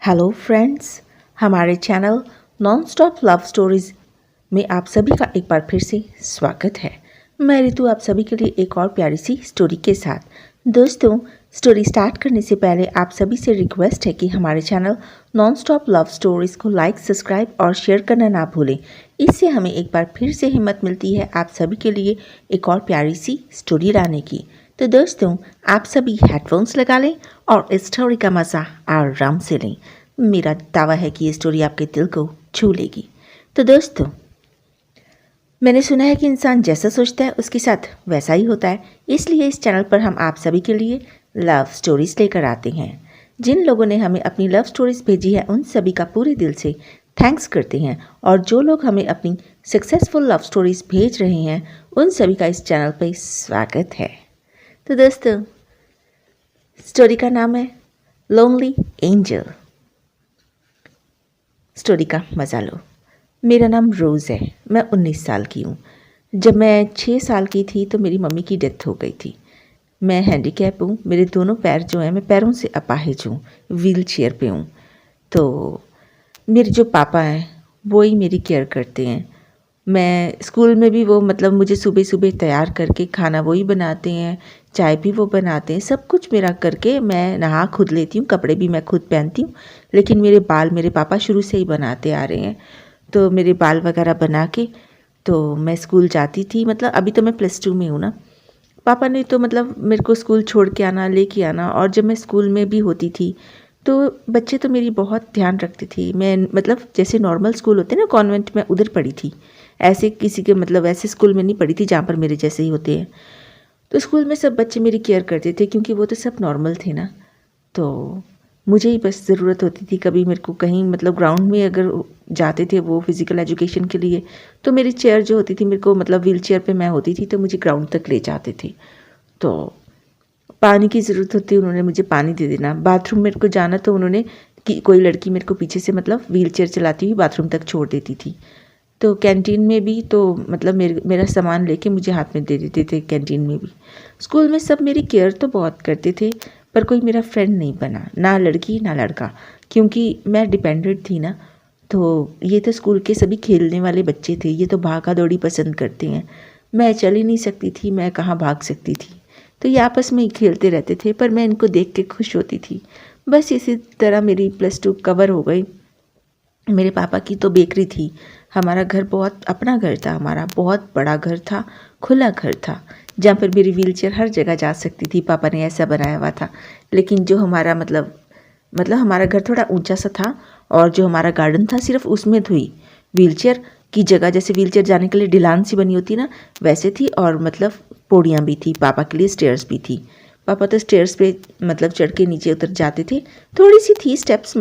Hello friends, हमारे channel non stop love stories में आप सभी का एक बार फिर से स्वागत है। मैं ऋतु आप सभी के लिए एक और प्यारी सी स्टोरी के साथ। दोस्तों, स्टोरी स्टार्ट करने से पहले आप सभी से रिक्वेस्ट है कि हमारे channel non stop love stories को लाइक, सब्सक्राइब और शेयर करना ना भूलें। इससे हमें एक बार फिर से हिम्मत मिलती है आप सभी के लिए एक और प्यारी सी स्टोरी लाने की। तो दोस्तों, आप सभी हेडफोन्स लगा लें और इस स्टोरी का मज़ा आराम से लें। मेरा दावा है कि ये स्टोरी आपके दिल को छू लेगी। तो दोस्तों, मैंने सुना है कि इंसान जैसा सोचता है उसके साथ वैसा ही होता है। इसलिए इस चैनल पर हम आप सभी के लिए लव स्टोरीज़ लेकर आते हैं। जिन लोगों ने हमें अपनी लव स्टोरीज़ भेजी है उन सभी का पूरे दिल से थैंक्स करते हैं, और जो लोग हमें अपनी सक्सेसफुल लव स्टोरीज़ भेज रहे हैं उन सभी का इस चैनल पर स्वागत है। तो दोस्तों, स्टोरी का नाम है लोनली एंजल। स्टोरी का मज़ा लो। मेरा नाम रोज़ है। मैं 19 साल की हूँ। जब मैं 6 साल की थी तो मेरी मम्मी की डेथ हो गई थी। मैं हैंडीकैप हूँ। मेरे दोनों पैर जो हैं, मैं पैरों से अपाहिज हूँ, व्हील चेयर पे हूँ। तो मेरे जो पापा हैं वो ही मेरी केयर करते हैं। मैं स्कूल में भी वो मुझे सुबह सुबह तैयार करके खाना वो ही बनाते हैं, चाय भी वो बनाते हैं, सब कुछ मेरा करके मैं नहा खुद लेती हूँ, कपड़े भी मैं खुद पहनती हूँ। लेकिन मेरे बाल मेरे पापा शुरू से ही बनाते आ रहे हैं। तो मेरे बाल वगैरह बना के तो मैं स्कूल जाती थी। अभी तो मैं +2 में हूँ ना। पापा ने तो मेरे को स्कूल छोड़ के आना, लेके आना, और जब मैं स्कूल में भी होती थी तो बच्चे तो मेरी बहुत ध्यान रखते थे। मैं जैसे नॉर्मल स्कूल होते हैं ना, कॉन्वेंट में उधर पढ़ी थी। ऐसे किसी के ऐसे स्कूल में नहीं पढ़ी थी जहाँ पर मेरे जैसे ही होते हैं। तो स्कूल में सब बच्चे मेरी केयर करते थे क्योंकि वो तो सब नॉर्मल थे ना। तो मुझे ही बस ज़रूरत होती थी कभी मेरे को कहीं ग्राउंड में अगर जाते थे वो फिज़िकल एजुकेशन के लिए, तो मेरी चेयर जो होती थी मेरे को व्हील चेयर पे मैं होती थी, तो मुझे ग्राउंड तक ले जाते थे। तो पानी की ज़रूरत होती, उन्होंने मुझे पानी दे देना। बाथरूम मेरे को जाना तो उन्होंने कि कोई लड़की मेरे को पीछे से व्हील चेयर चलाती हुई बाथरूम तक छोड़ देती थी। तो कैंटीन में भी तो मेरा सामान लेके मुझे हाथ में दे देते थे कैंटीन में भी। स्कूल में सब मेरी केयर तो बहुत करते थे, पर कोई मेरा फ्रेंड नहीं बना, ना लड़की ना लड़का, क्योंकि मैं डिपेंडेंट थी ना। तो ये तो स्कूल के सभी खेलने वाले बच्चे थे, ये तो भागा दौड़ी पसंद करते हैं। मैं चल ही नहीं सकती थी, मैं कहाँ भाग सकती थी। तो ये आपस में ही खेलते रहते थे, पर मैं इनको देख के खुश होती थी। बस इसी तरह मेरी +2 कवर हो गई। मेरे पापा की तो बेकरी थी। हमारा घर बहुत अपना घर था, हमारा बहुत बड़ा घर था, खुला घर था, जहाँ पर मेरी व्हीलचेयर हर जगह जा सकती थी। पापा ने ऐसा बनाया हुआ था। लेकिन जो हमारा हमारा घर थोड़ा ऊंचा सा था, और जो हमारा गार्डन था सिर्फ उसमें थी व्हीलचेयर की जगह। जैसे व्हीलचेयर जाने के लिए ढलान सी बनी होती ना, वैसे थी। और पौड़ियाँ भी थी, पापा के लिए स्टेयर्स भी थी। पापा तो स्टेयर्स पे चढ़ के नीचे उतर जाते थे। थोड़ी सी थी स्टेप्स,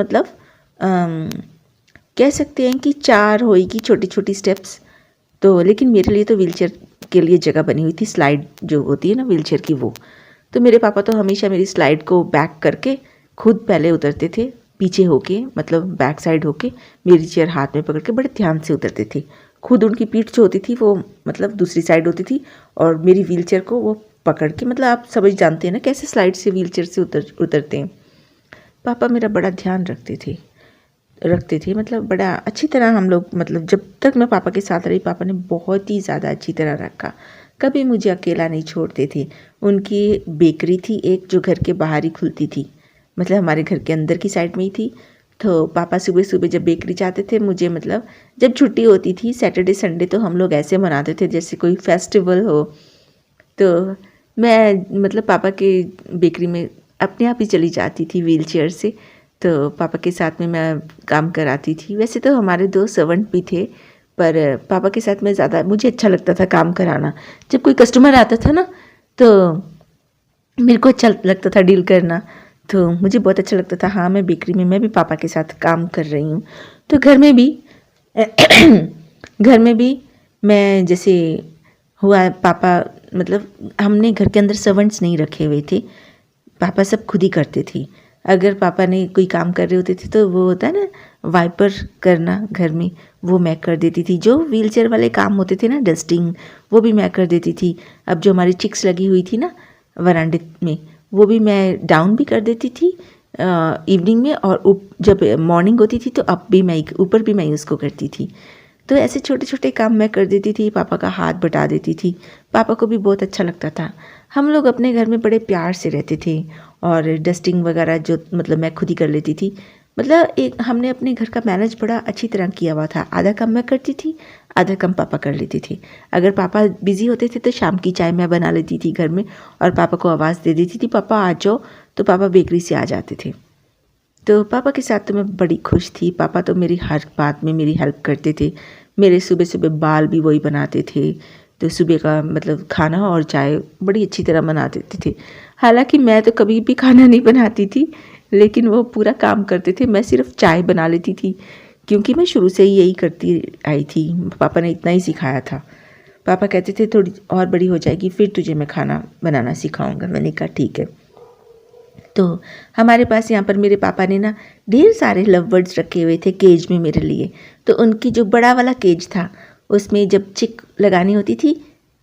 कह सकते हैं कि 4 होएगी छोटी छोटी स्टेप्स। तो लेकिन मेरे लिए तो व्हीलचेयर के लिए जगह बनी हुई थी, स्लाइड जो होती है ना व्हीलचेयर की, वो। तो मेरे पापा तो हमेशा मेरी स्लाइड को बैक करके खुद पहले उतरते थे, पीछे होके बैक साइड होके मेरी चेयर हाथ में पकड़ के बड़े ध्यान से उतरते थे। खुद उनकी पीठ जो होती थी वो दूसरी साइड होती थी, और मेरी व्हीलचेयर को वो पकड़ के आप समझ जानते हैं ना कैसे स्लाइड से व्हीलचेयर से उतरते हैं। पापा मेरा बड़ा ध्यान रखते थे बड़ा अच्छी तरह। हम लोग जब तक मैं पापा के साथ रही, पापा ने बहुत ही ज़्यादा अच्छी तरह रखा। कभी मुझे अकेला नहीं छोड़ते थे। उनकी बेकरी थी एक, जो घर के बाहर ही खुलती थी, हमारे घर के अंदर की साइड में ही थी। तो पापा सुबह सुबह जब बेकरी जाते थे, मुझे जब छुट्टी होती थी सैटरडे संडे, तो हम लोग ऐसे मनाते थे जैसे कोई फेस्टिवल हो। तो मैं पापा के बेकरी में अपने आप ही चली जाती थी व्हील चेयर से। तो पापा के साथ में मैं काम कराती थी। वैसे तो हमारे 2 सर्वेंट भी थे, पर पापा के साथ में ज़्यादा मुझे अच्छा लगता था काम कराना। जब कोई कस्टमर आता था ना, तो मेरे को अच्छा लगता था डील करना। तो मुझे बहुत अच्छा लगता था। हाँ, मैं बेकरी में मैं भी पापा के साथ काम कर रही हूँ। तो घर में भी मैं जैसे हुआ, पापा हमने घर के अंदर सर्वेंट्स नहीं रखे हुए थे। पापा सब खुद ही करते थे। अगर पापा ने कोई काम कर रहे होते थे तो वो होता है ना वाइपर करना घर में, वो मैं कर देती थी। जो व्हीलचेयर वाले काम होते थे ना, डस्टिंग, वो भी मैं कर देती थी। अब जो हमारी चिक्स लगी हुई थी ना वरांडे में, वो भी मैं डाउन भी कर देती थी, इवनिंग में, और जब मॉर्निंग होती थी तो अप भी मैं ऊपर भी मैं उसको करती थी। तो ऐसे छोटे छोटे काम मैं कर देती थी, पापा का हाथ बटा देती थी। पापा को भी बहुत अच्छा लगता था। हम लोग अपने घर में बड़े प्यार से रहते थे, और डस्टिंग वगैरह जो मतलब मैं खुद ही कर लेती थी। मतलब एक हमने अपने घर का मैनेज बड़ा अच्छी तरह किया हुआ था। आधा काम मैं करती थी, आधा काम पापा कर लेते थे। अगर पापा बिज़ी होते थे तो शाम की चाय मैं बना लेती थी घर में, और पापा को आवाज़ दे देती थी, पापा आ जाओ, तो पापा बेकरी से आ जाते थे। तो पापा के साथ तो मैं बड़ी खुश थी। पापा तो मेरी हर बात में मेरी हेल्प करते थे। मेरे सुबह सुबह बाल भी वही बनाते थे। तो सुबह का मतलब खाना और चाय बड़ी अच्छी तरह बना देते थे। हालांकि मैं तो कभी भी खाना नहीं बनाती थी, लेकिन वो पूरा काम करते थे। मैं सिर्फ चाय बना लेती थी, क्योंकि मैं शुरू से ही यही करती आई थी। पापा ने इतना ही सिखाया था। पापा कहते थे थोड़ी और बड़ी हो जाएगी फिर तुझे मैं खाना बनाना सिखाऊंगा। मैंने कहा ठीक है। तो हमारे पास यहाँ पर मेरे पापा ने ना ढेर सारे लव बर्ड्स रखे हुए थे केज में मेरे लिए। तो उनकी जो बड़ा वाला केज था, उसमें जब चिक लगानी होती थी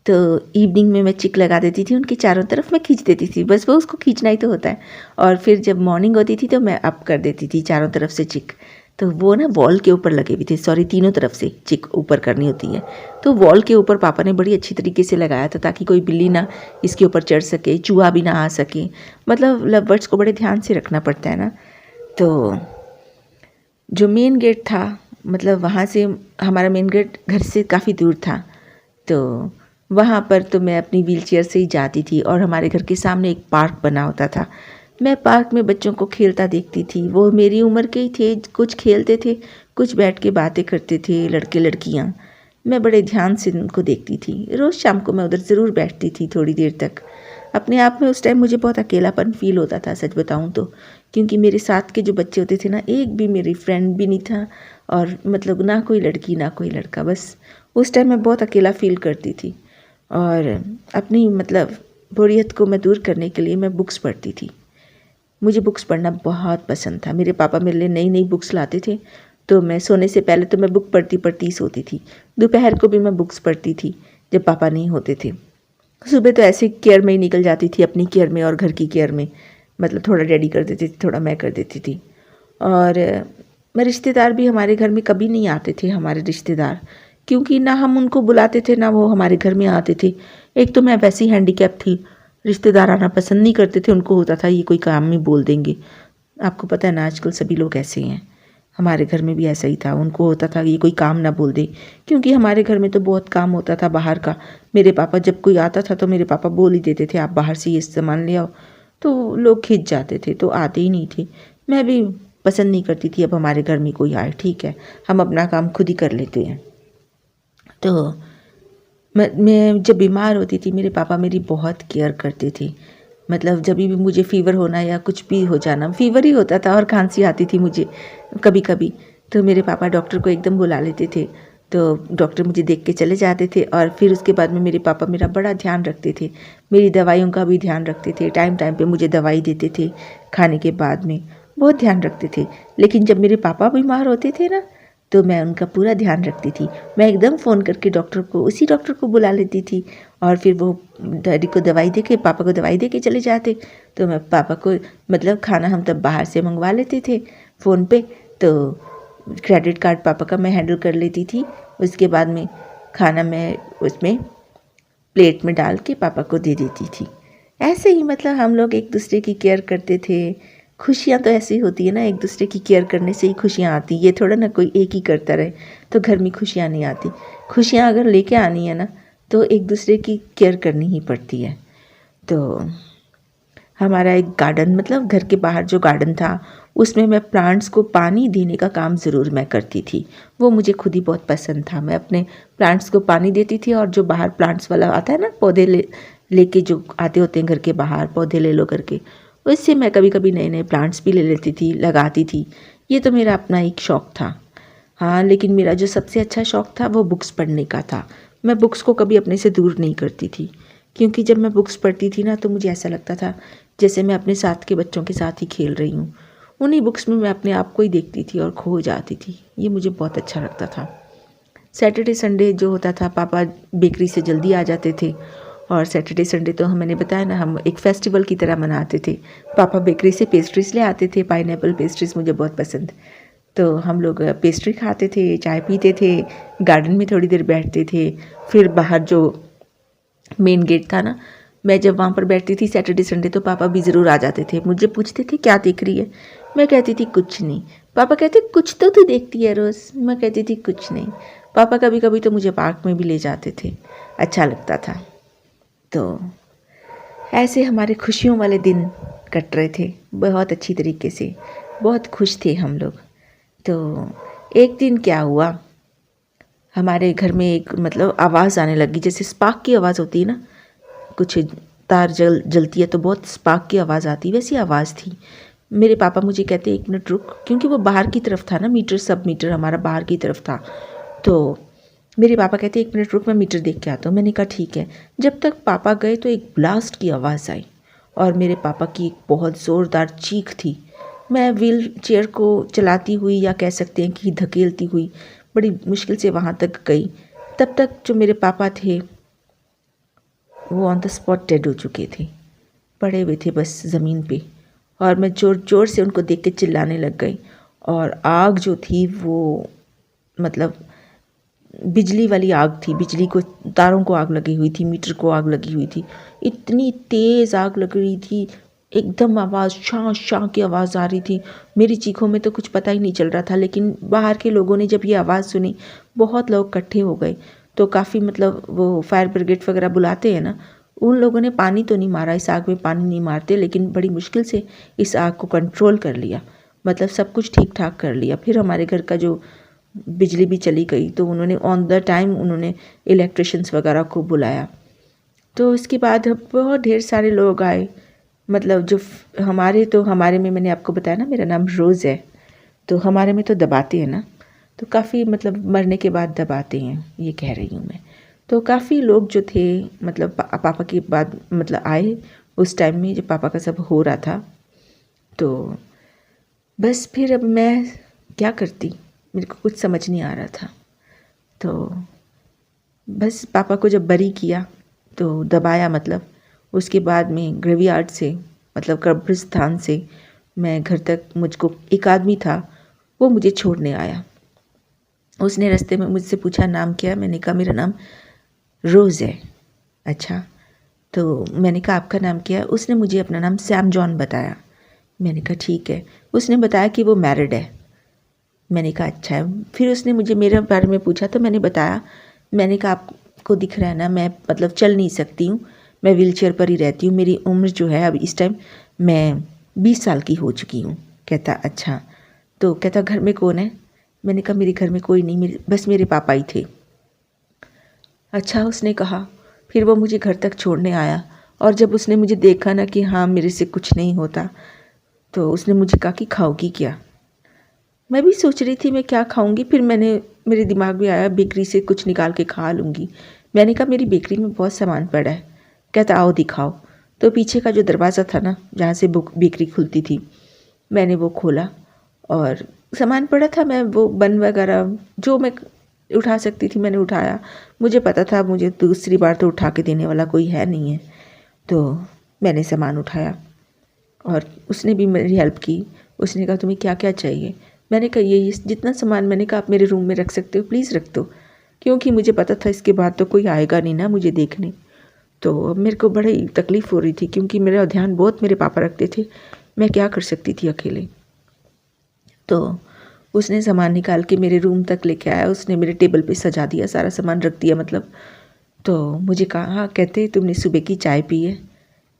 तो इवनिंग में मैं चिक लगा देती थी उनकी चारों तरफ, मैं खींच देती थी, बस वो उसको खींचना ही तो होता है। और फिर जब मॉर्निंग होती थी तो मैं अप कर देती थी चारों तरफ से चिक। तो वो ना वॉल के ऊपर लगे हुए थे, सॉरी तीनों तरफ से चिक ऊपर करनी होती है। तो वॉल के ऊपर पापा ने बड़ी अच्छी तरीके से लगाया था, ताकि कोई बिल्ली ना इसके ऊपर चढ़ सके, चूहा भी ना आ सके। मतलब लव बर्ड्स को बड़े ध्यान से रखना पड़ता है ना। तो जो मेन गेट था, मतलब वहाँ से हमारा मेन गेट घर से काफ़ी दूर था। तो वहाँ पर तो मैं अपनी व्हीलचेयर से ही जाती थी, और हमारे घर के सामने एक पार्क बना होता था। मैं पार्क में बच्चों को खेलता देखती थी। वो मेरी उम्र के ही थे, कुछ खेलते थे, कुछ बैठ के बातें करते थे, लड़के लड़कियाँ। मैं बड़े ध्यान से उनको देखती थी। रोज़ शाम को मैं उधर ज़रूर बैठती थी थोड़ी देर तक। अपने आप में उस टाइम मुझे बहुत अकेलापन फ़ील होता था, सच बताऊँ तो, क्योंकि मेरे साथ के जो बच्चे होते थे ना, एक भी मेरी फ्रेंड भी नहीं था, और मतलब ना कोई लड़की ना कोई लड़का। बस उस टाइम मैं बहुत अकेला फ़ील करती थी। और अपनी मतलब बोरियत को मैं दूर करने के लिए मैं बुक्स पढ़ती थी। मुझे बुक्स पढ़ना बहुत पसंद था। मेरे पापा मेरे लिए नई नई बुक्स लाते थे, तो मैं सोने से पहले तो मैं बुक पढ़ती पढ़ती ही सोती थी। दोपहर को भी मैं बुक्स पढ़ती थी जब पापा नहीं होते थे। सुबह तो ऐसे केयर में ही निकल जाती थी, अपनी केयर में और घर की केयर में। मतलब थोड़ा डैडी कर देती थी, थोड़ा मैं कर देती थी। और मैं रिश्तेदार भी हमारे घर में कभी नहीं आते थे, हमारे रिश्तेदार, क्योंकि ना हम उनको बुलाते थे ना वो हमारे घर में आते थे। एक तो मैं वैसी हैंडीकैप थी, रिश्तेदार आना पसंद नहीं करते थे। उनको होता था ये कोई काम में बोल देंगे। आपको पता है ना आजकल सभी लोग ऐसे हैं। हमारे घर में भी ऐसा ही था, उनको होता था ये कोई काम ना बोल दे, क्योंकि हमारे घर में तो बहुत काम होता था बाहर का। मेरे पापा जब कोई आता था तो मेरे पापा बोल ही देते थे आप बाहर से ये सामान ले आओ, तो लोग खिंच जाते थे, तो आते ही नहीं थे। मैं भी पसंद नहीं करती थी अब हमारे घर में कोई आए, ठीक है हम अपना काम खुद ही कर लेते हैं। तो मैं जब बीमार होती थी मेरे पापा मेरी बहुत केयर करते थे। मतलब जब भी मुझे फ़ीवर होना या कुछ भी हो जाना, फ़ीवर ही होता था और खांसी आती थी मुझे कभी कभी, तो मेरे पापा डॉक्टर को एकदम बुला लेते थे। तो डॉक्टर मुझे देख के चले जाते थे, और फिर उसके बाद में मेरे पापा मेरा बड़ा ध्यान रखते थे। मेरी दवाइयों का भी ध्यान रखते थे, टाइम टाइम पे मुझे दवाई देते थे खाने के बाद में, बहुत ध्यान रखते थे। लेकिन जब मेरे पापा बीमार होते थे ना, तो मैं उनका पूरा ध्यान रखती थी। मैं एकदम फ़ोन करके उसी डॉक्टर को बुला लेती थी, और फिर वो डैडी को दवाई दे के, पापा को दवाई दे के चले जाते। तो मैं पापा को मतलब खाना हम तब बाहर से मंगवा लेते थे फ़ोन पे, तो क्रेडिट कार्ड पापा का मैं हैंडल कर लेती थी। उसके बाद में खाना मैं उसमें प्लेट में डाल के पापा को दे देती थी। ऐसे ही मतलब हम लोग एक दूसरे की केयर करते थे। खुशियाँ तो ऐसी होती है ना, एक दूसरे की केयर करने से ही खुशियाँ आती। ये थोड़ा ना कोई एक ही करता रहे तो घर में खुशियाँ नहीं आती। खुशियाँ अगर लेके आनी है ना, तो एक दूसरे की केयर करनी ही पड़ती है। तो हमारा एक गार्डन, मतलब घर के बाहर जो गार्डन था, उसमें मैं प्लांट्स को पानी देने का काम ज़रूर मैं करती थी। वो मुझे खुद ही बहुत पसंद था। मैं अपने प्लांट्स को पानी देती थी, और जो बाहर प्लांट्स वाला आता है ना, पौधे लेके जो आते होते हैं घर के बाहर, पौधे ले लो करके, उससे मैं कभी कभी नए नए प्लांट्स भी ले लेती थी, लगाती थी। ये तो मेरा अपना एक शौक़ था। हाँ, लेकिन मेरा जो सबसे अच्छा शौक़ था वो बुक्स पढ़ने का था। मैं बुक्स को कभी अपने से दूर नहीं करती थी, क्योंकि जब मैं बुक्स पढ़ती थी ना, तो मुझे ऐसा लगता था जैसे मैं अपने साथ के बच्चों के साथ ही खेल रही हूँ। उन्हीं बुक्स में मैं अपने आप को ही देखती थी और खो जाती थी। ये मुझे बहुत अच्छा लगता था। सैटरडे संडे जो होता था, पापा बेकरी से जल्दी आ जाते थे, और सैटरडे संडे तो मैंने बताया ना, हम एक फेस्टिवल की तरह मनाते थे। पापा बेकरी से पेस्ट्रीज़ ले आते थे, पाइनएप्पल पेस्ट्रीज़ मुझे बहुत पसंद। तो हम लोग पेस्ट्री खाते थे, चाय पीते थे, गार्डन में थोड़ी देर बैठते थे। फिर बाहर जो मेन गेट था ना, मैं जब वहाँ पर बैठती थी सैटरडे संडे तो पापा भी ज़रूर आ जाते थे। मुझे पूछते थे क्या देख रही है, मैं कहती थी कुछ नहीं। पापा कहते कुछ तो तू देखती है रोज़, मैं कहती थी कुछ नहीं। पापा कभी कभी तो मुझे पार्क में भी ले जाते थे, अच्छा लगता था। तो ऐसे हमारे खुशियों वाले दिन कट रहे थे बहुत अच्छी तरीके से, बहुत खुश थे हम लोग। तो एक दिन क्या हुआ, हमारे घर में एक मतलब आवाज़ आने लगी, जैसे स्पार्क की आवाज़ होती है ना, कुछ तार जलती है तो बहुत स्पार्क की आवाज़ आती है, वैसी आवाज़ थी। मेरे पापा मुझे कहते 1 मिनट रुक, क्योंकि वो बाहर की तरफ था ना, मीटर सब मीटर हमारा बाहर की तरफ था। तो मेरे पापा कहते 1 मिनट रुक, मैं मीटर देख के आता हूँ। मैंने कहा ठीक है। जब तक पापा गए तो एक ब्लास्ट की आवाज़ आई और मेरे पापा की एक बहुत ज़ोरदार चीख थी। मैं व्हील चेयर को चलाती हुई या कह सकते हैं कि धकेलती हुई बड़ी मुश्किल से वहाँ तक गई। तब तक जो मेरे पापा थे वो ऑन द स्पॉट डेड हो चुके थे, पड़े हुए थे बस ज़मीन पे। और मैं ज़ोर ज़ोर से उनको देख के चिल्लाने लग गई। और आग जो थी वो मतलब बिजली वाली आग थी, बिजली को तारों को आग लगी हुई थी, मीटर को आग लगी हुई थी। इतनी तेज़ आग लग रही थी, एकदम आवाज़ शां शां की आवाज़ आ रही थी। मेरी चीखों में तो कुछ पता ही नहीं चल रहा था, लेकिन बाहर के लोगों ने जब ये आवाज़ सुनी, बहुत लोग इकट्ठे हो गए। तो काफ़ी मतलब वो फायर ब्रिगेड वगैरह बुलाते हैं ना, उन लोगों ने पानी तो नहीं मारा, इस आग में पानी नहीं मारते, लेकिन बड़ी मुश्किल से इस आग को कंट्रोल कर लिया, मतलब सब कुछ ठीक ठाक कर लिया। फिर हमारे घर का जो बिजली भी चली गई तो उन्होंने ऑन द टाइम उन्होंने इलेक्ट्रिशियंस वगैरह को बुलाया। तो इसके बाद बहुत ढेर सारे लोग आए, मतलब जो हमारे में मैंने आपको बताया ना मेरा नाम रोज़ है, तो हमारे में तो दबाते हैं ना, तो काफ़ी मतलब मरने के बाद दबाते हैं, ये कह रही हूँ मैं। तो काफ़ी लोग जो थे मतलब पापा के बाद मतलब आए उस टाइम में जब पापा का सब हो रहा था। तो बस फिर अब मैं क्या करती, मेरे को कुछ समझ नहीं आ रहा था। तो बस पापा को जब बरी किया तो दबाया, मतलब उसके बाद में ग्रेवयार्ड से मतलब कब्रिस्तान से मैं घर तक, मुझको एक आदमी था वो मुझे छोड़ने आया। उसने रास्ते में मुझसे पूछा नाम क्या है, मैंने कहा मेरा नाम रोज़ है। अच्छा, तो मैंने कहा आपका नाम क्या है, उसने मुझे अपना नाम सैम जॉन बताया। मैंने कहा ठीक है। उसने बताया कि वो मैरिड है। मैंने कहा अच्छा है। फिर उसने मुझे मेरे बारे में पूछा तो मैंने बताया। मैंने कहा आपको दिख रहा है ना, मैं मतलब चल नहीं सकती हूँ, मैं व्हीलचेयर पर ही रहती हूँ, मेरी उम्र जो है अब इस टाइम मैं 20 साल की हो चुकी हूँ। कहता अच्छा, तो कहता घर में कौन है। मैंने कहा मेरे घर में कोई नहीं, बस मेरे पापा ही थे। अच्छा, उसने कहा। फिर वो मुझे घर तक छोड़ने आया और जब उसने मुझे देखा ना कि हाँ मेरे से कुछ नहीं होता, तो उसने मुझे कहा कि खाओगी क्या। मैं भी सोच रही थी मैं क्या खाऊंगी, फिर मेरे दिमाग में आया बेकरी से कुछ निकाल के खा लूँगी। मैंने कहा मेरी बेकरी में बहुत सामान पड़ा है। कहता आओ दिखाओ। तो पीछे का जो दरवाज़ा था ना जहाँ से बेकरी खुलती थी, मैंने वो खोला और सामान पड़ा था। मैं वो बन वगैरह जो मैं उठा सकती थी मैंने उठाया। मुझे पता था मुझे दूसरी बार तो उठा के देने वाला कोई है नहीं है, तो मैंने सामान उठाया और उसने भी मेरी हेल्प की। उसने कहा तुम्हें क्या क्या चाहिए। मैंने कहा ये जितना सामान, मैंने कहा आप मेरे रूम में रख सकते हो, प्लीज़ रख दो, क्योंकि मुझे पता था इसके बाद तो कोई आएगा नहीं ना मुझे देखने। तो अब मेरे को बड़ी तकलीफ़ हो रही थी क्योंकि मेरा ध्यान बहुत मेरे पापा रखते थे, मैं क्या कर सकती थी अकेले। तो उसने सामान निकाल के मेरे रूम तक लेके आया, उसने मेरे टेबल पे सजा दिया, सारा सामान रख दिया मतलब। तो मुझे कहा हाँ, कहते तुमने सुबह की चाय पी है।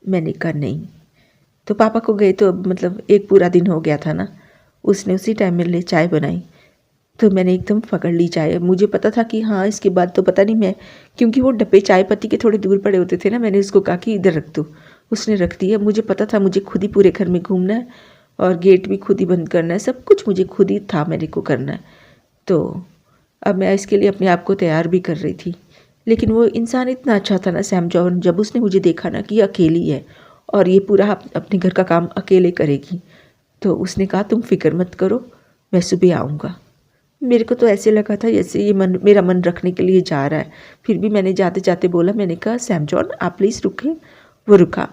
मैंने कहा नहीं। तो पापा को गए तो मतलब एक पूरा दिन हो गया था ना, उसने उसी टाइम मेरे लिए चाय बनाई। तो मैंने एकदम पकड़ ली चाय। मुझे पता था कि हाँ इसके बाद तो पता नहीं मैं, क्योंकि वो डब्बे चाय पत्ती के थोड़े दूर पड़े होते थे ना, मैंने उसको कहा कि इधर रख दो, उसने रख दिया। मुझे पता था मुझे खुद ही पूरे घर में घूमना है और गेट भी खुद ही बंद करना है, सब कुछ मुझे खुद ही था मेरे को करना है। तो अब मैं इसके लिए अपने आप को तैयार भी कर रही थी। लेकिन वो इंसान इतना अच्छा था ना सैम जॉन, जब उसने मुझे देखा ना कि ये अकेली है और ये पूरा अपने घर का काम अकेले करेगी, तो उसने कहा तुम फिक्र मत करो, मैं सुबह आऊँगा। मेरे को तो ऐसे लगा था जैसे ये मेरा मन रखने के लिए जा रहा है। फिर भी मैंने जाते जाते बोला, मैंने कहा सैम जॉन आप प्लीज़ रुकें। वो रुका।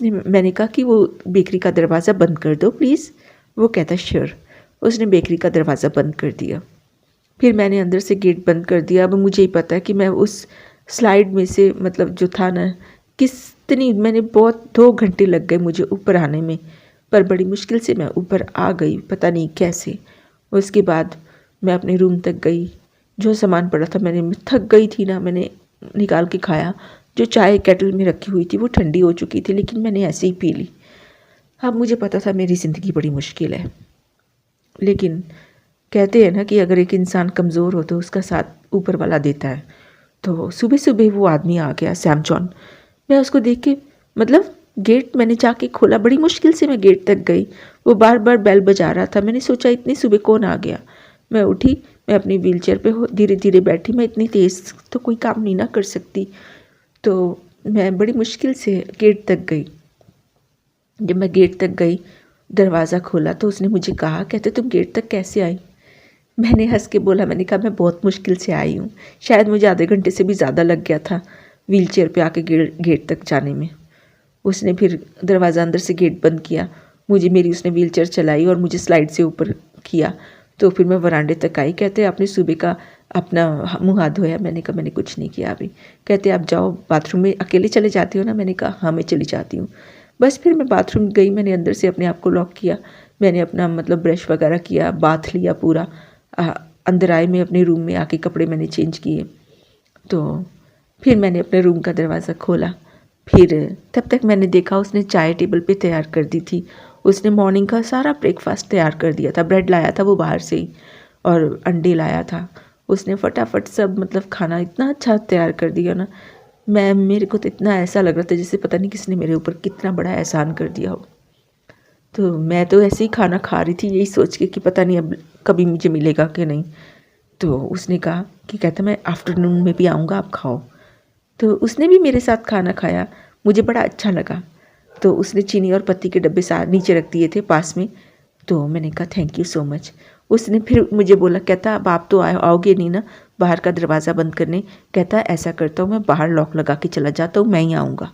मैंने कहा कि वो बेकरी का दरवाज़ा बंद कर दो प्लीज़। वो कहता श्योर। उसने बेकरी का दरवाज़ा बंद कर दिया। फिर मैंने अंदर से गेट बंद कर दिया। अब मुझे ही पता है कि मैं उस स्लाइड में से मतलब जो था ना, मैंने बहुत 2 घंटे लग गए मुझे ऊपर आने में, पर बड़ी मुश्किल से मैं ऊपर आ गई, पता नहीं कैसे। उसके बाद मैं अपने रूम तक गई। जो सामान पड़ा था मैं थक गई थी ना, मैंने निकाल के खाया। जो चाय केटल में रखी हुई थी वो ठंडी हो चुकी थी, लेकिन मैंने ऐसे ही पी ली। अब मुझे पता था मेरी ज़िंदगी बड़ी मुश्किल है, लेकिन कहते हैं ना कि अगर एक इंसान कमज़ोर हो तो उसका साथ ऊपर वाला देता है। तो सुबह सुबह वो आदमी आ गया, सैम जॉन। मैं उसको देख के मतलब गेट मैंने जाके खोला, बड़ी मुश्किल से मैं गेट तक गई। वो बार बार बेल बजा रहा था। मैंने सोचा इतनी सुबह कौन आ गया। मैं उठी, मैं अपनी व्हीलचेयर पे धीरे धीरे बैठी। मैं इतनी तेज़ तो कोई काम नहीं ना कर सकती, तो मैं बड़ी मुश्किल से गेट तक गई। जब मैं गेट तक गई, दरवाज़ा खोला तो उसने मुझे कहा, कहते तुम गेट तक कैसे आई। मैंने हंस के बोला, मैंने कहा मैं बहुत मुश्किल से आई हूँ। शायद मुझे आधे घंटे से भी ज़्यादा लग गया था व्हीलचेयर पे आके गेट तक जाने में। उसने फिर दरवाज़ा अंदर से गेट बंद किया। उसने व्हीलचेयर चलाई और मुझे स्लाइड से ऊपर किया। तो फिर मैं वरांडे तक आई। कहते आपने सुबह का अपना मुँह हाथ धोया। मैंने कहा मैंने कुछ नहीं किया अभी। कहते आप जाओ बाथरूम में, अकेले चले जाती हो ना। मैंने कहा हाँ मैं चली जाती हूँ। बस फिर मैं बाथरूम गई। मैंने अंदर से अपने आप को लॉक किया। मैंने अपना मतलब ब्रश वगैरह किया, बाथ लिया पूरा। अंदर आए, मैं अपने रूम में आके कपड़े मैंने चेंज किए। तो फिर मैंने अपने रूम का दरवाज़ा खोला। फिर तब तक मैंने देखा उसने चाय टेबल पे तैयार कर दी थी। उसने मॉर्निंग का सारा ब्रेकफास्ट तैयार कर दिया था। ब्रेड लाया था वो बाहर से ही, और अंडे लाया था। उसने फटाफट सब मतलब खाना इतना अच्छा तैयार कर दिया ना, मेरे को तो इतना ऐसा लग रहा था जैसे पता नहीं किसने मेरे ऊपर कितना बड़ा एहसान कर दिया हो। तो मैं तो ऐसे ही खाना खा रही थी, यही सोच के कि पता नहीं अब कभी मुझे मिलेगा कि नहीं। तो उसने कहा कि कहता मैं आफ्टरनून में भी आऊँगा, आप खाओ। तो उसने भी मेरे साथ खाना खाया। मुझे बड़ा अच्छा लगा। तो उसने चीनी और पत्ती के डब्बे नीचे रख दिए थे पास में। तो मैंने कहा थैंक यू सो मच। उसने फिर मुझे बोला, कहता अब आप तो आओगे नहीं ना बाहर का दरवाज़ा बंद करने। कहता ऐसा करता हूँ मैं बाहर लॉक लगा के चला जाता हूँ, मैं ही आऊँगा।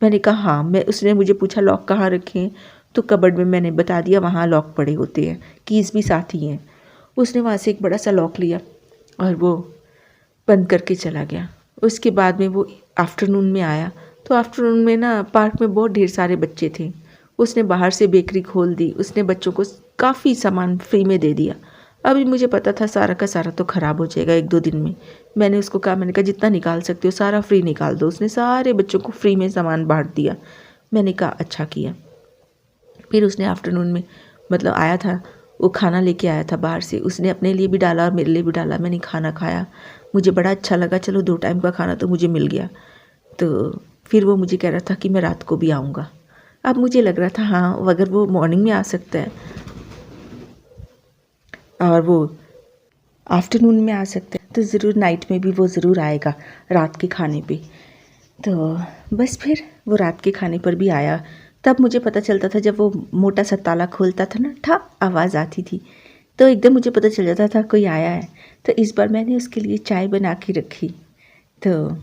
मैंने कहा हाँ। उसने मुझे पूछा लॉक कहाँ रखे हैं, तो कबर्ड में मैंने बता दिया वहाँ लॉक पड़े होते हैं, कीज़ भी साथ ही हैं। उसने वहाँ से एक बड़ा सा लॉक लिया और वो बंद करके चला गया। उसके बाद में वो आफ्टरनून में आया। तो आफ्टरनून में ना पार्क में बहुत ढेर सारे बच्चे थे। उसने बाहर से बेकरी खोल दी। उसने बच्चों को काफ़ी सामान फ्री में दे दिया। अभी मुझे पता था सारा का सारा तो ख़राब हो जाएगा 1-2 दिन में। मैंने उसको कहा, मैंने कहा जितना निकाल सकते हो सारा फ्री निकाल दो। उसने सारे बच्चों को फ्री में सामान बांट दिया। मैंने कहा अच्छा किया। फिर उसने आफ्टरनून में मतलब आया था, वो खाना लेके आया था बाहर से। उसने अपने लिए भी डाला और मेरे लिए भी डाला। मैंने खाना खाया, मुझे बड़ा अच्छा लगा। चलो 2 टाइम का खाना तो मुझे मिल गया। तो फिर वो मुझे कह रहा था कि मैं रात को भी आऊँगा। अब मुझे लग रहा था हाँ, अगर वो मॉर्निंग में आ सकता है और वो आफ्टरनून में आ सकता है, तो ज़रूर नाइट में भी वो ज़रूर आएगा रात के खाने पे। तो बस फिर वो रात के खाने पर भी आया। तब मुझे पता चलता था जब वो मोटा सा ताला खोलता था ना, ठा आवाज़ आती थी, तो एकदम मुझे पता चल जाता था कोई आया है। तो इस बार मैंने उसके लिए चाय बना के रखी। तो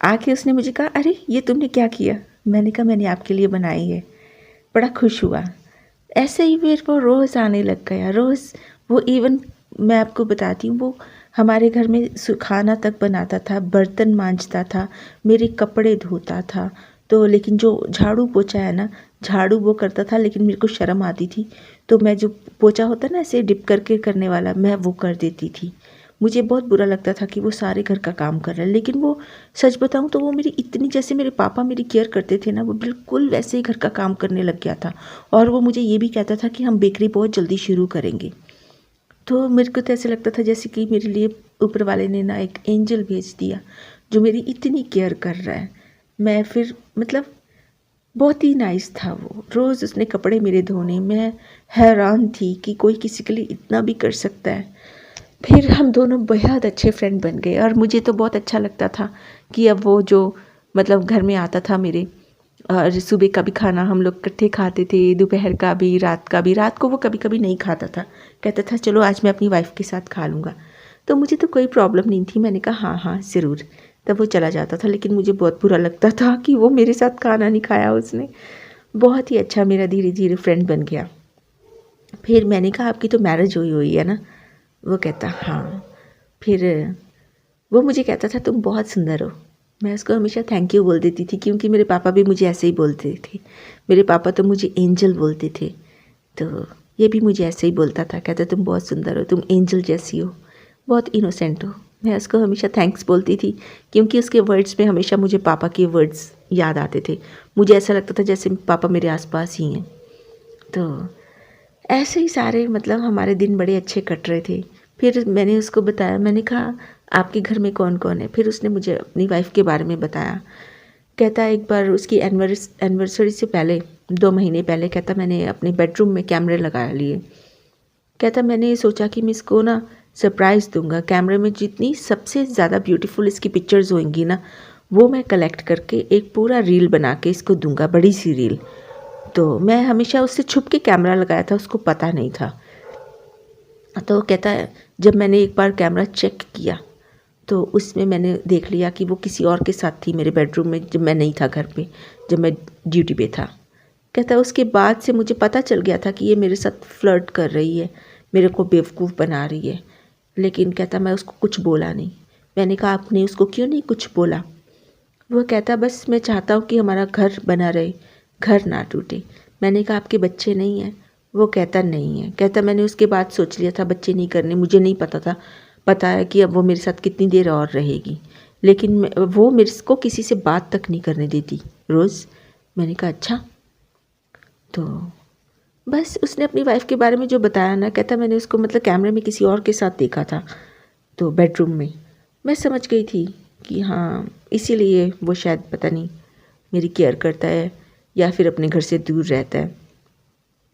आके उसने मुझे कहा, अरे ये तुमने क्या किया। मैंने कहा मैंने आपके लिए बनाई है। बड़ा खुश हुआ। ऐसे ही फिर वो रोज़ आने लग गया, रोज़। वो इवन मैं आपको बताती हूँ, वो हमारे घर में खाना तक बनाता था, बर्तन मांजता था, मेरे कपड़े धोता था। तो लेकिन जो झाड़ू पोछा है ना, झाड़ू वो करता था, लेकिन मेरे को शर्म आती थी। तो मैं जो पोछा होता ना ऐसे डिप करके करने वाला, मैं वो कर देती थी। मुझे बहुत बुरा लगता था कि वो सारे घर का काम कर रहा है, लेकिन वो सच बताऊं तो वो मेरी इतनी, जैसे मेरे पापा मेरी केयर करते थे ना, वो बिल्कुल वैसे ही घर का काम करने लग गया था। और वो मुझे ये भी कहता था कि हम बेकरी बहुत जल्दी शुरू करेंगे। तो मेरे को तो ऐसे लगता था जैसे कि मेरे लिए ऊपर वाले ने ना एक एंजल भेज दिया जो मेरी इतनी केयर कर रहा है। मैं फिर मतलब बहुत ही नाइस था वो। रोज़ उसने कपड़े मेरे धोने। मैं हैरान थी कि कोई किसी के लिए इतना भी कर सकता है। फिर हम दोनों बेहद अच्छे फ्रेंड बन गए और मुझे तो बहुत अच्छा लगता था कि अब वो जो मतलब घर में आता था मेरे, और सुबह का भी खाना हम लोग इकट्ठे खाते थे, दोपहर का भी, रात का भी। रात को वो कभी कभी नहीं खाता था, कहता था चलो आज मैं अपनी वाइफ़ के साथ खा लूँगा। तो मुझे तो कोई प्रॉब्लम नहीं थी, मैंने कहा हाँ हाँ ज़रूर। तब वो चला जाता था, लेकिन मुझे बहुत बुरा लगता था कि वो मेरे साथ खाना नहीं खाया उसने। बहुत ही अच्छा मेरा धीरे धीरे फ्रेंड बन गया। फिर मैंने कहा आपकी तो मैरिज हुई हुई है ना? वो कहता हाँ। फिर वो मुझे कहता था तुम बहुत सुंदर हो। मैं उसको हमेशा थैंक यू बोल देती थी, क्योंकि मेरे पापा भी मुझे ऐसे ही बोलते थे। मेरे पापा तो मुझे एंजल बोलते थे, तो ये भी मुझे ऐसे ही बोलता था, कहता तुम बहुत सुंदर हो, तुम एंजल जैसी हो, बहुत इनोसेंट हो। मैं उसको हमेशा थैंक्स बोलती थी, क्योंकि उसके वर्ड्स में हमेशा मुझे पापा के वर्ड्स याद आते थे। मुझे ऐसा लगता था जैसे पापा मेरे आसपास ही हैं। तो ऐसे ही सारे मतलब हमारे दिन बड़े अच्छे कट रहे थे। फिर मैंने उसको बताया, मैंने कहा आपके घर में कौन कौन है? फिर उसने मुझे अपनी वाइफ़ के बारे में बताया। कहता एक बार उसकी एनिवर्सरी से पहले 2 महीने पहले, कहता मैंने अपने बेडरूम में कैमरे लगा लिए। कहता मैंने सोचा कि मैं इसको ना सरप्राइज़ दूंगा, कैमरे में जितनी सबसे ज़्यादा ब्यूटीफुल इसकी पिक्चर्स होंगी ना, वो मैं कलेक्ट करके एक पूरा रील बना के इसको दूंगा, बड़ी सी रील। तो मैं हमेशा उससे छुप के कैमरा लगाया था, उसको पता नहीं था। तो कहता है जब मैंने एक बार कैमरा चेक किया तो उसमें मैंने देख लिया कि वो किसी और के साथ थी मेरे बेडरूम में, जब मैं नहीं था घर पे, जब मैं ड्यूटी पे था। कहता है उसके बाद से मुझे पता चल गया था कि ये मेरे साथ फ्लर्ट कर रही है, मेरे को बेवकूफ़ बना रही है। लेकिन कहता मैं उसको कुछ बोला नहीं। मैंने कहा आपने उसको क्यों नहीं कुछ बोला? वो कहता बस मैं चाहता हूँ कि हमारा घर बना रहे, घर ना टूटे। मैंने कहा आपके बच्चे नहीं हैं? वो कहता नहीं है। कहता मैंने उसके बाद सोच लिया था बच्चे नहीं करने, मुझे नहीं पता था, पता है कि अब वो मेरे साथ कितनी देर और रहेगी, लेकिन वो मेरे को किसी से बात तक नहीं करने देती रोज़। मैंने कहा अच्छा। तो बस उसने अपनी वाइफ़ के बारे में जो बताया ना, कहता मैंने उसको मतलब कैमरे में किसी और के साथ देखा था, तो बेडरूम में। मैं समझ गई थी कि हाँ इसीलिए वो शायद पता नहीं मेरी केयर करता है या फिर अपने घर से दूर रहता है।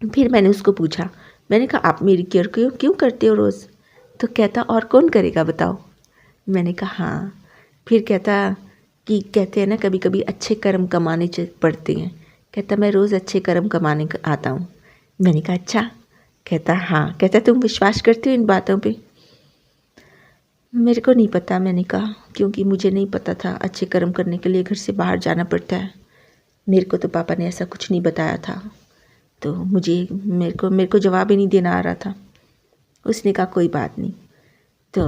फिर मैंने उसको पूछा, मैंने कहा आप मेरी केयर क्यों क्यों करते हो रोज़? तो कहता और कौन करेगा बताओ? मैंने कहा हाँ। फिर कहता कि कहते हैं ना कभी कभी अच्छे कर्म कमाने पड़ते हैं। कहता मैं रोज़ अच्छे कर्म कमाने आता हूँ। मैंने कहा अच्छा। कहता हाँ। कहता तुम विश्वास करते हो इन बातों पे? मेरे को नहीं पता, मैंने कहा, क्योंकि मुझे नहीं पता था अच्छे कर्म करने के लिए घर से बाहर जाना पड़ता है। मेरे को तो पापा ने ऐसा कुछ नहीं बताया था, तो मेरे को जवाब ही नहीं देना आ रहा था। उसने कहा कोई बात नहीं। तो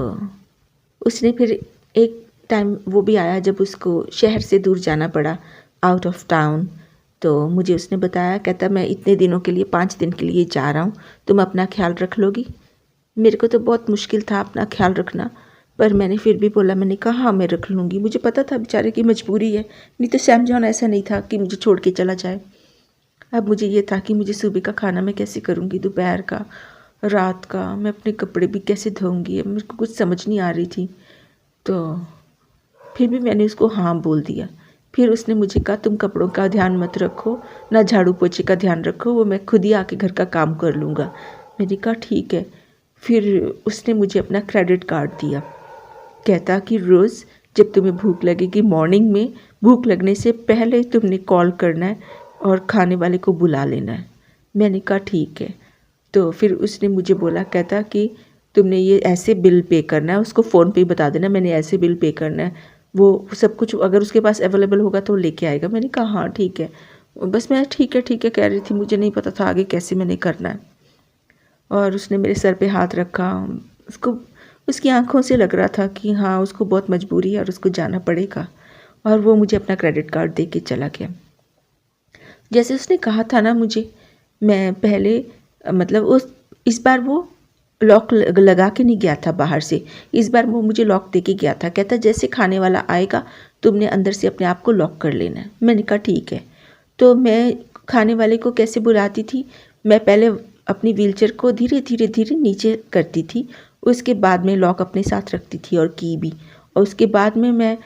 उसने फिर एक टाइम वो भी आया जब उसको शहर से दूर जाना पड़ा, आउट ऑफ टाउन। तो मुझे उसने बताया, कहता मैं इतने दिनों के लिए 5 दिन के लिए जा रहा हूँ, तुम अपना ख्याल रख लोगी? मेरे को तो बहुत मुश्किल था अपना ख्याल रखना, पर मैंने फिर भी बोला, मैंने कहा हाँ मैं रख लूँगी। मुझे पता था बेचारे की मजबूरी है, नहीं तो सैम जॉन ऐसा नहीं था कि मुझे छोड़ के चला जाए। अब मुझे ये था कि मुझे सुबह का खाना मैं कैसे करूँगी, दोपहर का, रात का, मैं अपने कपड़े भी कैसे धोऊँगी, अब मेरे को कुछ समझ नहीं आ रही थी। तो फिर भी मैंने उसको हाँ बोल दिया। फिर उसने मुझे कहा तुम कपड़ों का ध्यान मत रखो, ना झाड़ू पोछे का ध्यान रखो, वो मैं खुद ही आके घर का काम कर लूँगा। मैंने कहा ठीक है। फिर उसने मुझे अपना क्रेडिट कार्ड दिया। कहता कि रोज़ जब तुम्हें भूख लगेगी, मॉर्निंग में भूख लगने से पहले तुमने कॉल करना है और खाने वाले को बुला लेना है। मैंने कहा ठीक है। तो फिर उसने मुझे बोला, कहता कि तुमने ये ऐसे बिल पे करना है, उसको फ़ोन पे ही बता देना मैंने ऐसे बिल पे करना है, वो सब कुछ अगर उसके पास अवेलेबल होगा तो लेके आएगा। मैंने कहा हाँ ठीक है। बस मैं ठीक है कह रही थी, मुझे नहीं पता था आगे कैसे मैंने करना है। और उसने मेरे सर पे हाथ रखा। उसको उसकी आंखों से लग रहा था कि हाँ उसको बहुत मजबूरी है और उसको जाना पड़ेगा, और वो मुझे अपना क्रेडिट कार्ड दे के चला गया। जैसे उसने कहा था ना मुझे, मैं पहले मतलब इस बार वो लॉक लगा के नहीं गया था बाहर से, इस बार वो मुझे लॉक दे के गया था। कहता जैसे खाने वाला आएगा तुमने अंदर से अपने आप को लॉक कर लेना है। मैंने कहा ठीक है। तो मैं खाने वाले को कैसे बुलाती थी, मैं पहले अपनी व्हीलचेयर को धीरे धीरे धीरे नीचे करती थी, उसके बाद में लॉक अपने साथ रखती थी और की भी, और उसके बाद में मैं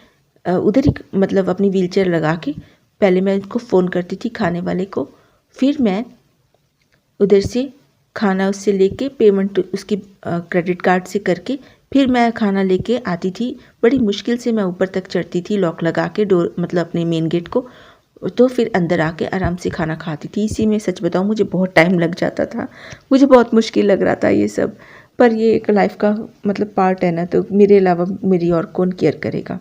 उधर ही मतलब अपनी व्हीलचेयर लगा के पहले मैं उसको फ़ोन करती थी खाने वाले को, फिर मैं उधर से खाना उससे लेके पेमेंट उसकी क्रेडिट कार्ड से करके फिर मैं खाना लेके आती थी। बड़ी मुश्किल से मैं ऊपर तक चढ़ती थी, लॉक लगा के, डोर मतलब अपने मेन गेट को तो फिर अंदर आके आराम से खाना खाती थी। इसी में सच बताऊँ मुझे बहुत टाइम लग जाता था, मुझे बहुत मुश्किल लग रहा था ये सब, पर ये एक लाइफ का मतलब पार्ट है ना, तो मेरे अलावा मेरी और कौन केयर करेगा।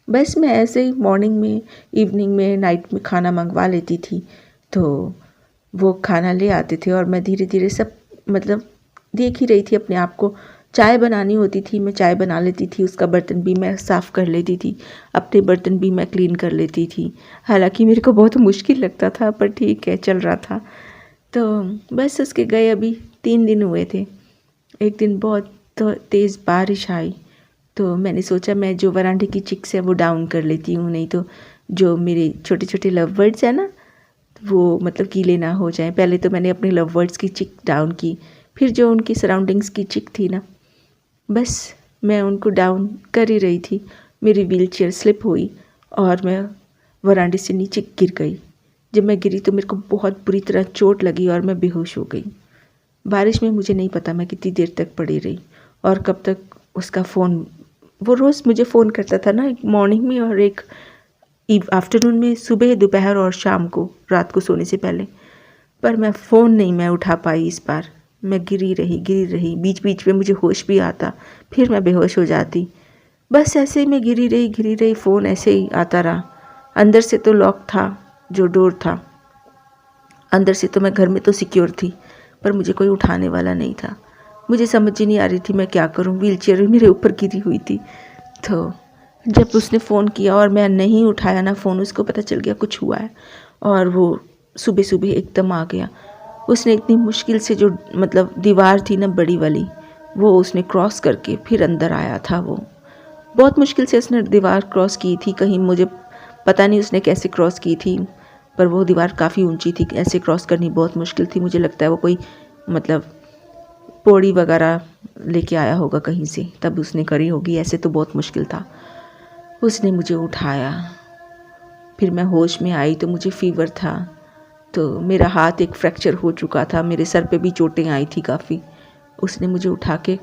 बस मैं ऐसे ही मॉर्निंग में, इवनिंग में, नाइट में खाना मंगवा लेती थी, तो वो खाना ले आते थे और मैं धीरे धीरे सब मतलब देख ही रही थी अपने आप को। चाय बनानी होती थी, मैं चाय बना लेती थी, उसका बर्तन भी मैं साफ़ कर लेती थी, अपने बर्तन भी मैं क्लीन कर लेती थी। हालांकि मेरे को बहुत मुश्किल लगता था, पर ठीक है, चल रहा था। तो बस उसके गए अभी 3 दिन हुए थे। एक दिन बहुत तेज़ बारिश आई, तो मैंने सोचा मैं जो वरांडे की चिक्स है वो डाउन कर लेती हूँ, नहीं तो जो मेरे छोटे छोटे लव बर्ड्स हैं ना, वो मतलब गीले ना हो जाएं। पहले तो मैंने अपने लव बर्ड्स की चिक डाउन की, फिर जो उनकी सराउंडिंग्स की चिक थी ना, बस मैं उनको डाउन कर ही रही थी, मेरी व्हील चेयर स्लिप हुई और मैं वरांडे से नीचे गिर गई। जब मैं गिरी तो मेरे को बहुत बुरी तरह चोट लगी और मैं बेहोश हो गई। बारिश में मुझे नहीं पता मैं कितनी देर तक पड़ी रही और कब तक उसका फ़ोन, वो रोज़ मुझे फ़ोन करता था ना, एक मॉर्निंग में और एक आफ्टरनून में, सुबह, दोपहर और शाम को, रात को सोने से पहले। पर मैं नहीं मैं उठा पाई इस बार। मैं गिरी रही, बीच बीच में मुझे होश भी आता, फिर मैं बेहोश हो जाती। बस ऐसे ही मैं गिरी रही, फ़ोन ऐसे ही आता रहा। अंदर से तो लॉक था जो डोर था, अंदर से तो मैं घर में तो सिक्योर थी, पर मुझे कोई उठाने वाला नहीं था। मुझे समझ ही नहीं आ रही थी मैं क्या करूं, व्हीलचेयर भी मेरे ऊपर गिरी हुई थी। तो जब उसने फ़ोन किया और मैं नहीं उठाया ना फ़ोन, उसको पता चल गया कुछ हुआ है और वो सुबह सुबह एकदम आ गया। उसने इतनी मुश्किल से जो मतलब दीवार थी ना बड़ी वाली, वो उसने क्रॉस करके फिर अंदर आया था। वो बहुत मुश्किल से उसने दीवार क्रॉस की थी, कहीं मुझे पता नहीं उसने कैसे क्रॉस की थी, पर वो दीवार काफ़ी ऊंची थी, ऐसे क्रॉस करनी बहुत मुश्किल थी। मुझे लगता है वो कोई मतलब पौड़ी वगैरह लेके आया होगा कहीं से, तब उसने करी होगी, ऐसे तो बहुत मुश्किल था। उसने मुझे उठाया, फिर मैं होश में आई तो मुझे फ़ीवर था, तो मेरा हाथ एक फ्रैक्चर हो चुका था, मेरे सर पे भी चोटें आई थी काफ़ी। उसने मुझे उठा के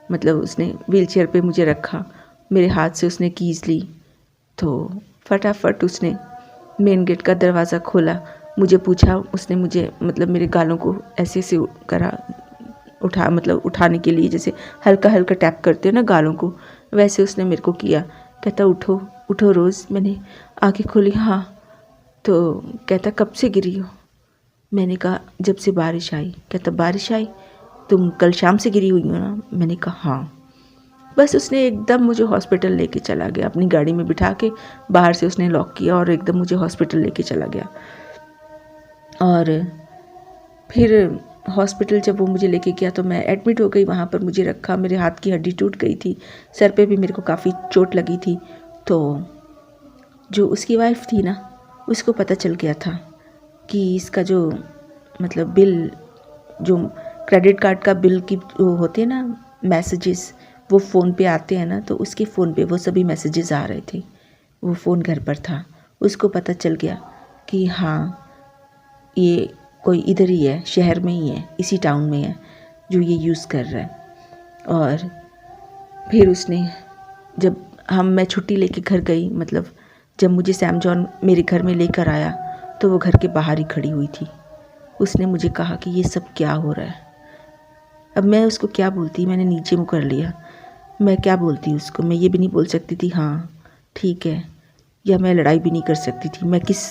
मतलब उसने व्हीलचेयर पे मुझे रखा, मेरे हाथ से उसने कीज़ ली, तो फटाफट उसने मेन गेट का दरवाज़ा खोला। मुझे पूछा, उसने मुझे मतलब मेरे गालों को ऐसे से करा, मतलब उठाने के लिए जैसे हल्का हल्का टैप करते हो ना गालों को, वैसे उसने मेरे को किया। कहता उठो उठो रोज़। मैंने आँखें खोली, हाँ। तो कहता कब से गिरी हो? मैंने कहा जब से बारिश आई। कहता बारिश आई? तुम कल शाम से गिरी हुई हो ना? मैंने कहा हाँ। बस उसने एकदम मुझे हॉस्पिटल लेके चला गया, अपनी गाड़ी में बिठा के बाहर से उसने लॉक किया और एकदम मुझे हॉस्पिटल लेके चला गया। और फिर हॉस्पिटल जब वो मुझे लेके गया तो मैं एडमिट हो गई, वहाँ पर मुझे रखा, मेरे हाथ की हड्डी टूट गई थी, सर पे भी मेरे को काफ़ी चोट लगी थी। तो जो उसकी वाइफ थी ना, उसको पता चल गया था कि इसका जो मतलब बिल, जो क्रेडिट कार्ड का बिल की वो होते हैं ना मैसेजेस, वो फ़ोन पे आते हैं ना, तो उसके फ़ोन पे वो सभी मैसेजेस आ रहे थे। वो फ़ोन घर पर था, उसको पता चल गया कि हाँ ये कोई इधर ही है, शहर में ही है, इसी टाउन में है जो ये यूज़ कर रहा है। और फिर उसने जब मैं छुट्टी लेके घर गई, मतलब जब मुझे सैम जॉन मेरे घर में लेकर आया, तो वो घर के बाहर ही खड़ी हुई थी। उसने मुझे कहा कि ये सब क्या हो रहा है। अब मैं उसको क्या बोलती, मैंने नीचे मुँह कर लिया। मैं क्या बोलती उसको, मैं ये भी नहीं बोल सकती थी हाँ ठीक है, या मैं लड़ाई भी नहीं कर सकती थी। मैं किस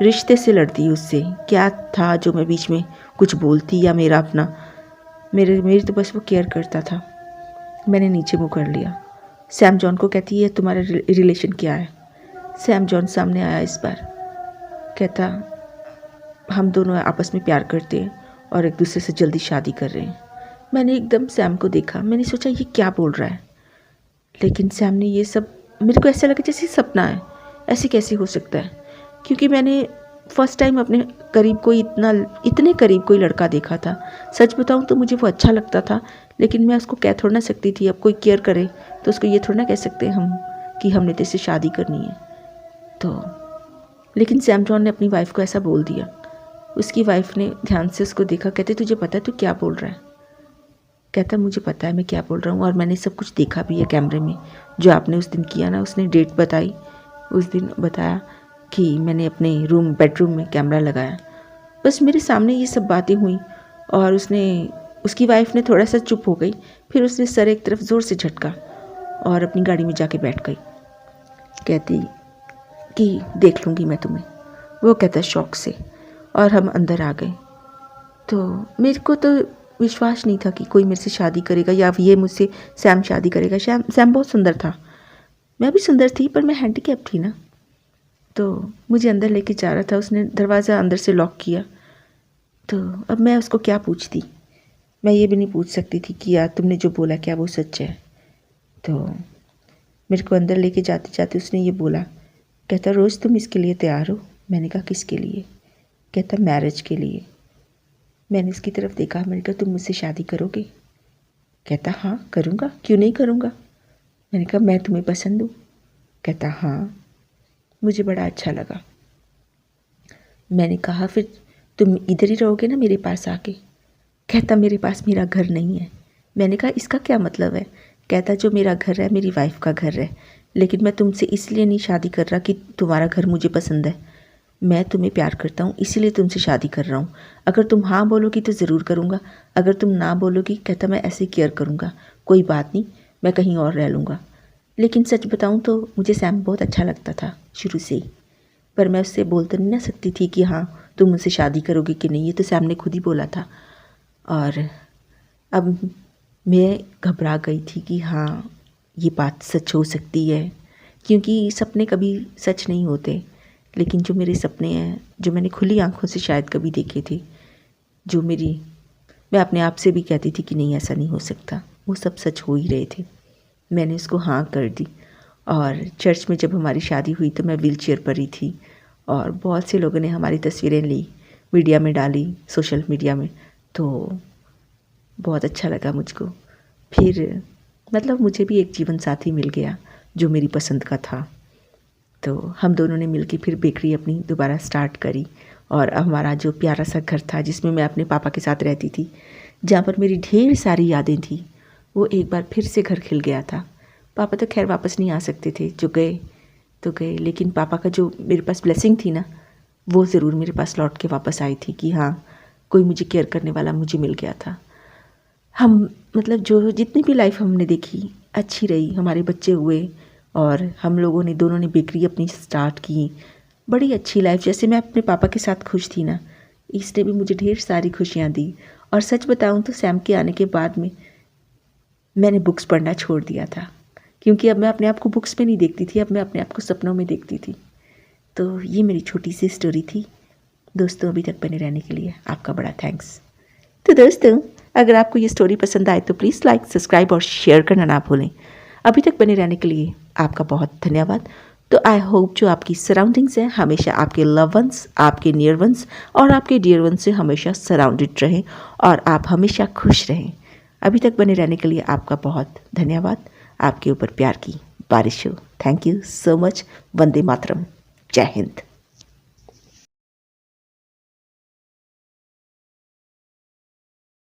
रिश्ते से लड़ती उससे, क्या था जो मैं बीच में कुछ बोलती, या मेरा अपना मेरी तो बस वो केयर करता था। मैंने नीचे मुँह कर लिया। सैम जॉन को कहती है तुम्हारा रिलेशन क्या है? सैम जॉन सामने आया इस बार, कहता हम दोनों आपस में प्यार करते हैं और एक दूसरे से जल्दी शादी कर रहे हैं। मैंने एकदम सैम को देखा, मैंने सोचा ये क्या बोल रहा है, लेकिन सैम ने ये सब, मेरे को ऐसा लगा जैसे सपना है, ऐसे कैसे हो सकता है, क्योंकि मैंने फर्स्ट टाइम अपने करीब कोई इतने करीब कोई लड़का देखा था। सच बताऊं तो मुझे वो अच्छा लगता था, लेकिन मैं उसको कह थोड़ा ना सकती थी। अब कोई केयर करे तो उसको ये थोड़ा ना कह सकते हम कि हमने तेरे से शादी करनी है। तो लेकिन सैम जॉन ने अपनी वाइफ को ऐसा बोल दिया। उसकी वाइफ ने ध्यान से उसको देखा, कहते तुझे पता है तू क्या बोल रहा है? कहता मुझे पता है मैं क्या बोल रहा हूँ, और मैंने सब कुछ देखा भी है कैमरे में, जो आपने उस दिन किया ना। उसने डेट बताई, उस दिन बताया कि मैंने अपने बेडरूम में कैमरा लगाया। बस मेरे सामने ये सब बातें हुई और उसकी वाइफ ने थोड़ा सा चुप हो गई। फिर उसने सर एक तरफ ज़ोर से झटका और अपनी गाड़ी में जाके बैठ गई। कहती कि देख लूँगी मैं तुम्हें, वो कहता शौक से। और हम अंदर आ गए। तो मेरे को तो विश्वास नहीं था कि कोई मेरे से शादी करेगा या ये मुझसे सैम शादी करेगा। सैम बहुत सुंदर था, मैं भी सुंदर थी, पर मैं हैंडीकैप थी ना। तो मुझे अंदर लेके जा रहा था, उसने दरवाज़ा अंदर से लॉक किया। तो अब मैं उसको क्या पूछती, मैं ये भी नहीं पूछ सकती थी कि यार तुमने जो बोला क्या वो सच है। तो मेरे को अंदर लेके जाते जाते उसने ये बोला, कहता रोज़ तुम इसके लिए तैयार हो? मैंने कहा किसके लिए? कहता मैरिज के लिए। मैंने इसकी तरफ देखा, मैंने कहा तुम मुझसे शादी करोगे? कहता हाँ करूँगा, क्यों नहीं करूँगा। मैंने कहा मैं तुम्हें पसंद हूँ? कहता हाँ। मुझे बड़ा अच्छा लगा। मैंने कहा फिर तुम इधर ही रहोगे ना मेरे पास आके? कहता मेरे पास मेरा घर नहीं है। मैंने कहा इसका क्या मतलब है? कहता जो मेरा घर है मेरी वाइफ का घर है, लेकिन मैं तुमसे इसलिए नहीं शादी कर रहा कि तुम्हारा घर मुझे पसंद है। मैं तुम्हें प्यार करता हूँ, इसीलिए तुमसे शादी कर रहा हूँ। अगर तुम हाँ बोलोगी तो ज़रूर करूँगा, अगर तुम ना बोलोगी कहता मैं ऐसे केयर करूँगा, कोई बात नहीं, मैं कहीं और रह लूँगा। लेकिन सच बताऊँ तो मुझे सैम बहुत अच्छा लगता था शुरू से ही, पर मैं उससे बोल तो नहीं ना सकती थी कि हाँ तुम मुझसे शादी करोगी कि नहीं, ये तो सैम ने खुद ही बोला था। और अब मैं घबरा गई थी कि हाँ ये बात सच हो सकती है, क्योंकि सपने कभी सच नहीं होते। लेकिन जो मेरे सपने हैं, जो मैंने खुली आंखों से शायद कभी देखे थे, जो मैं अपने आप से भी कहती थी कि नहीं ऐसा नहीं हो सकता, वो सब सच हो ही रहे थे। मैंने उसको हाँ कर दी। और चर्च में जब हमारी शादी हुई तो मैं व्हीलचेयर पर ही थी और बहुत से लोगों ने हमारी तस्वीरें ली, मीडिया में डाली, सोशल मीडिया में। तो बहुत अच्छा लगा मुझको। फिर मतलब मुझे भी एक जीवन साथी मिल गया जो मेरी पसंद का था। तो हम दोनों ने मिलके फिर बेकरी अपनी दोबारा स्टार्ट करी और हमारा जो प्यारा सा घर था जिसमें मैं अपने पापा के साथ रहती थी, जहाँ पर मेरी ढेर सारी यादें थी, वो एक बार फिर से घर खिल गया था। पापा तो खैर वापस नहीं आ सकते थे, जो गए तो गए, लेकिन पापा का जो मेरे पास ब्लेसिंग थी ना, वो ज़रूर मेरे पास लौट के वापस आई थी कि हाँ कोई मुझे केयर करने वाला मुझे मिल गया था। हम मतलब जो जितनी भी लाइफ हमने देखी अच्छी रही, हमारे बच्चे हुए और हम लोगों ने दोनों ने बेकरी अपनी स्टार्ट की, बड़ी अच्छी लाइफ। जैसे मैं अपने पापा के साथ खुश थी ना, इसने भी मुझे ढेर सारी खुशियाँ दी। और सच बताऊँ तो सैम के आने के बाद में मैंने बुक्स पढ़ना छोड़ दिया था, क्योंकि अब मैं अपने आप को बुक्स में नहीं देखती थी, अब मैं अपने आप को सपनों में देखती थी। तो ये मेरी छोटी सी स्टोरी थी। दोस्तों अभी तक बने रहने के लिए आपका बड़ा थैंक्स। तो दोस्तों अगर आपको ये स्टोरी पसंद आए तो प्लीज़ लाइक, सब्सक्राइब और शेयर करना ना भूलें। अभी तक बने रहने के लिए आपका बहुत धन्यवाद। तो आई होप जो आपकी सराउंडिंग्स हैं हमेशा आपके लव वंस, आपके नियर वंस और आपके डियर वंस से हमेशा सराउंडेड रहें और आप हमेशा खुश रहें। अभी तक बने रहने के लिए आपका बहुत धन्यवाद। आपके ऊपर प्यार की बारिश हो। Thank you so much. Vande Mataram. Jai Hind.